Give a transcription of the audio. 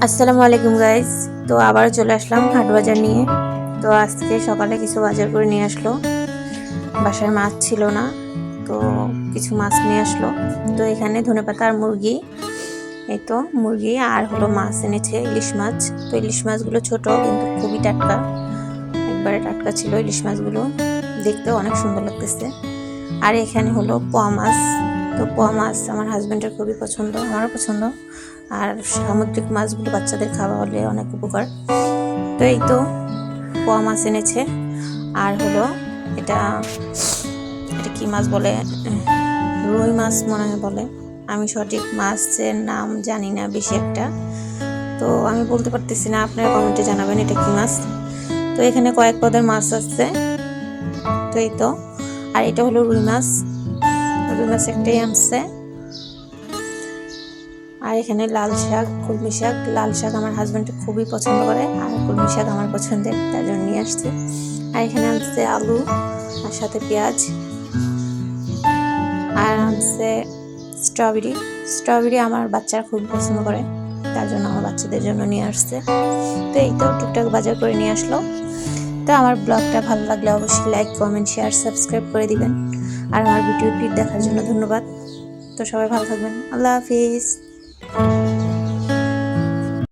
আসসালামু আলাইকুম গাইস। তো আবার চলে আসলাম হাট বাজার নিয়ে। তো আজকে সকালে কিছু বাজার করে নিয়ে আসলো। বাসায় মাছ ছিল না, তো কিছু মাছ নিয়ে আসলো। তো এখানে ধনেপাতা আর মুরগি, এই তো মুরগি আর হলো মাছ এনেছে, ইলিশ মাছ। তো ইলিশ মাছগুলো ছোট কিন্তু খুবই টাটকা, একবারে টাটকা ছিল ইলিশ মাছগুলো, দেখতেও অনেক সুন্দর লাগতেছে। আর এখানে হলো পোয়া মাছ। তো পোয়া মাছ আমার হাজবেন্ডের খুবই পছন্দ, আমারও পছন্দ। আর সামুদ্রিক মাছগুলো বাচ্চাদের খাওয়া হলে অনেক উপকার। তো এই তো পোয়া মাছ এনেছে। আর হলো এটা এটা কি মাছ বলে, রুই মাছ মনে হয় বলে। আমি সঠিক মাছের নাম জানি না বেশি একটা, তো আমি বলতে পারতেছি না, আপনারা কমেন্টে জানাবেন এটা কি মাছ। তো এখানে কয়েক পদের মাছ আছে। তো এই তো, আর এটা হলো রুই মাছ। রুই মাছ একটাই আনছে। আর এখানে লাল শাক, কলমি শাক। লাল শাক আমার হাজবেন্ড খুবই পছন্দ করে, আর কলমি শাক আমার পছন্দের, তার জন্য নিয়ে আসছে। আর এখানে আনছে আলু আর সাথে পেঁয়াজ। আর আনছে স্ট্রবেরি। স্ট্রবেরি আমার বাচ্চারা খুব পছন্দ করে, তার জন্য আমার বাচ্চাদের জন্য নিয়ে আসছে। তো এই তো টুকটাক বাজার করে নিয়ে আসলো। তো আমার ব্লগটা ভালো লাগলে অবশ্যই লাইক, কমেন্ট, শেয়ার, সাবস্ক্রাইব করে দিবেন। আর আমার ভিডিওটি দেখার জন্য ধন্যবাদ। তো সবাই ভালো থাকবেন। আল্লাহ হাফিজ।